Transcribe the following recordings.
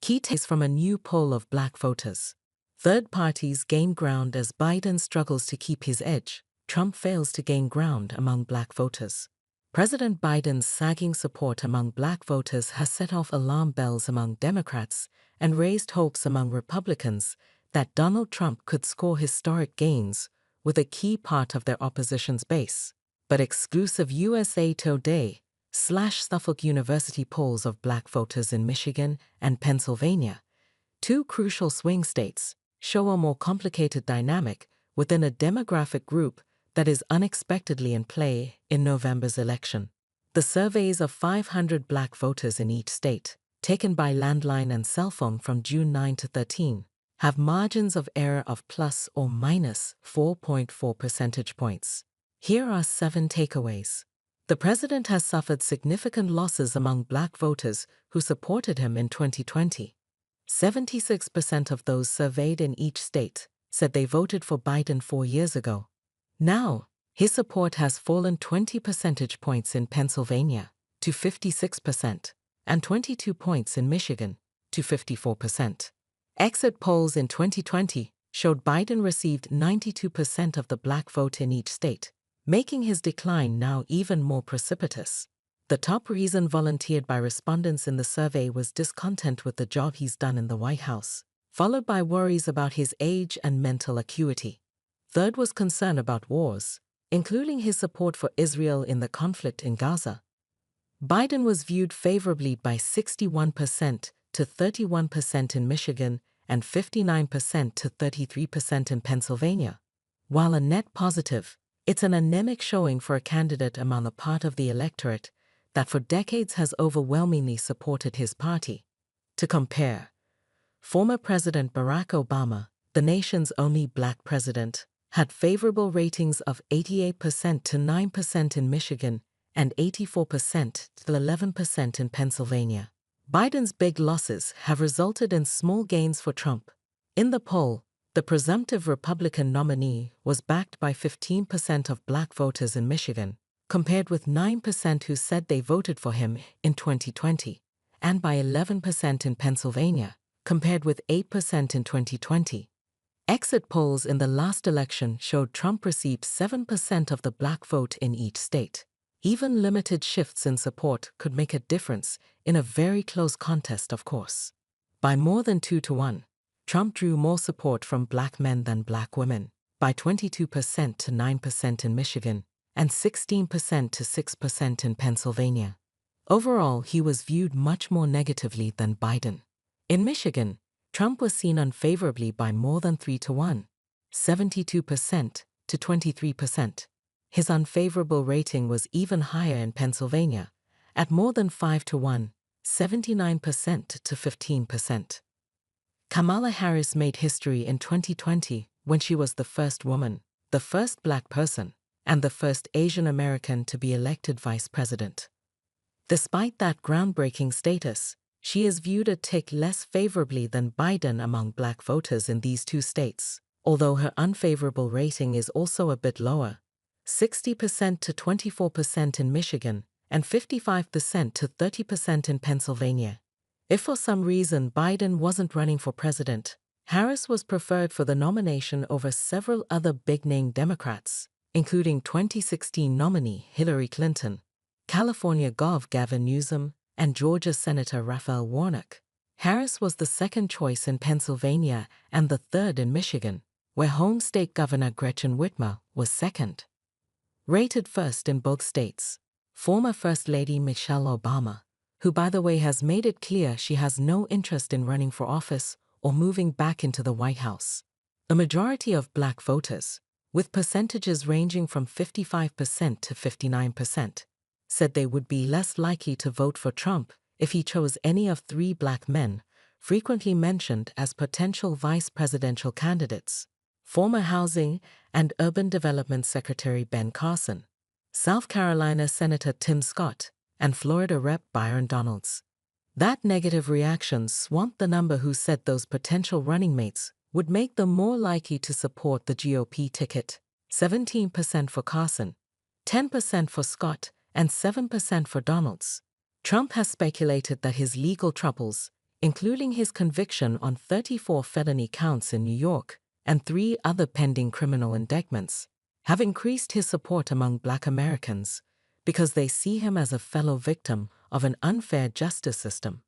Key takes from a new poll of black voters. Third parties gain ground as Biden struggles to keep his edge. Trump fails to gain ground among black voters. President Biden's sagging support among black voters has set off alarm bells among Democrats and raised hopes among Republicans that Donald Trump could score historic gains with a key part of their opposition's base. But exclusive USA Today/Suffolk University polls of black voters in Michigan and Pennsylvania, two crucial swing states, show a more complicated dynamic within a demographic group that is unexpectedly in play in November's election. The surveys of 500 black voters in each state, taken by landline and cell phone from June 9 to 13, have margins of error of plus or minus 4.4 percentage points. Here are 7 takeaways. The president has suffered significant losses among black voters who supported him in 2020. 76% of those surveyed in each state said they voted for Biden 4 years ago. Now, his support has fallen 20 percentage points in Pennsylvania to 56% and 22 points in Michigan to 54%. Exit polls in 2020 showed Biden received 92% of the black vote in each state, making his decline now even more precipitous. The top reason volunteered by respondents in the survey was discontent with the job he's done in the White House, followed by worries about his age and mental acuity. Third was concern about wars, including his support for Israel in the conflict in Gaza. Biden was viewed favorably by 61% to 31% in Michigan and 59% to 33% in Pennsylvania. While a net positive, it's an anemic showing for a candidate among a part of the electorate that for decades has overwhelmingly supported his party. To compare, former President Barack Obama, the nation's only black president, had favorable ratings of 88% to 9% in Michigan and 84% to 11% in Pennsylvania. Biden's big losses have resulted in small gains for Trump. In the poll, the presumptive Republican nominee was backed by 15% of black voters in Michigan, compared with 9% who said they voted for him in 2020, and by 11% in Pennsylvania, compared with 8% in 2020. Exit polls in the last election showed Trump received 7% of the black vote in each state. Even limited shifts in support could make a difference in a very close contest, of course. By more than 2 to 1, Trump drew more support from black men than black women, by 22% to 9% in Michigan and 16% to 6% in Pennsylvania. Overall, he was viewed much more negatively than Biden. In Michigan, Trump was seen unfavorably by more than 3 to 1, 72% to 23%. His unfavorable rating was even higher in Pennsylvania, at more than 5 to 1, 79% to 15%. Kamala Harris made history in 2020 when she was the first woman, the first black person, and the first Asian American to be elected vice president. Despite that groundbreaking status, she is viewed a tick less favorably than Biden among black voters in these two states, although her unfavorable rating is also a bit lower, 60% to 24% in Michigan and 55% to 30% in Pennsylvania. If for some reason Biden wasn't running for president, Harris was preferred for the nomination over several other big-name Democrats, including 2016 nominee Hillary Clinton, California Gov. Gavin Newsom, and Georgia Senator Raphael Warnock. Harris was the second choice in Pennsylvania and the third in Michigan, where home state Governor Gretchen Whitmer was second. Rated first in both states, former First Lady Michelle Obama, who by the way has made it clear she has no interest in running for office or moving back into the White House. A majority of black voters, with percentages ranging from 55% to 59%, said they would be less likely to vote for Trump if he chose any of 3 black men, frequently mentioned as potential vice presidential candidates: former Housing and Urban Development Secretary Ben Carson, South Carolina Senator Tim Scott, and Florida Rep. Byron Donalds. That negative reaction swamped the number who said those potential running mates would make them more likely to support the GOP ticket: 17% for Carson, 10% for Scott, and 7% for Donalds. Trump has speculated that his legal troubles, including his conviction on 34 felony counts in New York and 3 other pending criminal indictments, have increased his support among Black Americans because they see him as a fellow victim of an unfair justice system.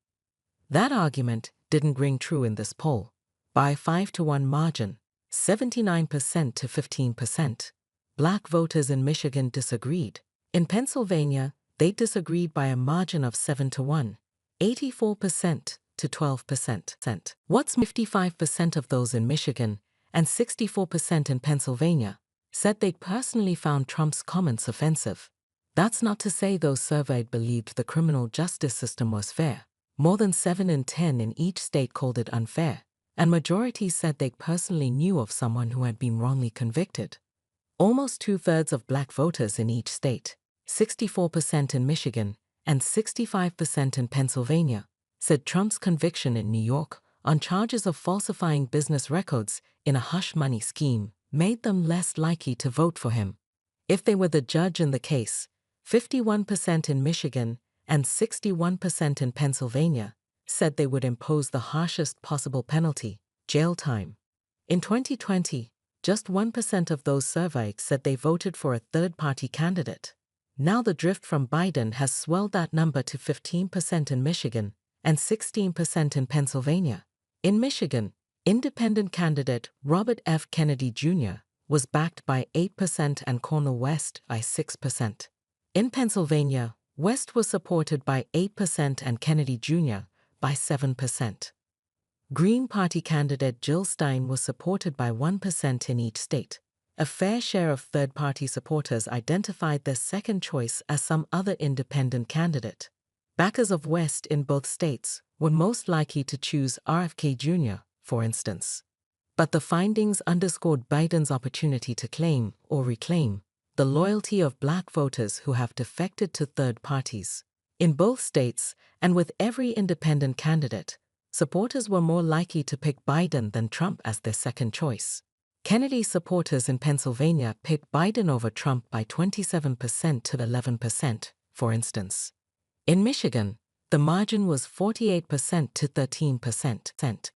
That argument didn't ring true in this poll. By a 5-to-1 margin, 79% to 15%, Black voters in Michigan disagreed. In Pennsylvania, they disagreed by a margin of 7-to-1, 84% to 12%. What's 55% of those in Michigan and 64% in Pennsylvania said they personally found Trump's comments offensive. That's not to say those surveyed believed the criminal justice system was fair. More than 7 in 10 in each state called it unfair, and majority said they personally knew of someone who had been wrongly convicted. Almost 2/3 of Black voters in each state, 64% in Michigan and 65% in Pennsylvania, said Trump's conviction in New York on charges of falsifying business records in a hush money scheme made them less likely to vote for him. If they were the judge in the case, 51% in Michigan and 61% in Pennsylvania said they would impose the harshest possible penalty, jail time. In 2020, just 1% of those surveyed said they voted for a third-party candidate. Now the drift from Biden has swelled that number to 15% in Michigan and 16% in Pennsylvania. In Michigan, independent candidate Robert F. Kennedy Jr. was backed by 8% and Cornel West by 6%. In Pennsylvania, West was supported by 8% and Kennedy Jr. by 7%. Green Party candidate Jill Stein was supported by 1% in each state. A fair share of third-party supporters identified their second choice as some other independent candidate. Backers of West in both states were most likely to choose RFK Jr., for instance. But the findings underscored Biden's opportunity to claim or reclaim the loyalty of Black voters who have defected to third parties. In both states, and with every independent candidate, supporters were more likely to pick Biden than Trump as their second choice. Kennedy supporters in Pennsylvania picked Biden over Trump by 27% to 11%, for instance. In Michigan, the margin was 48% to 13%.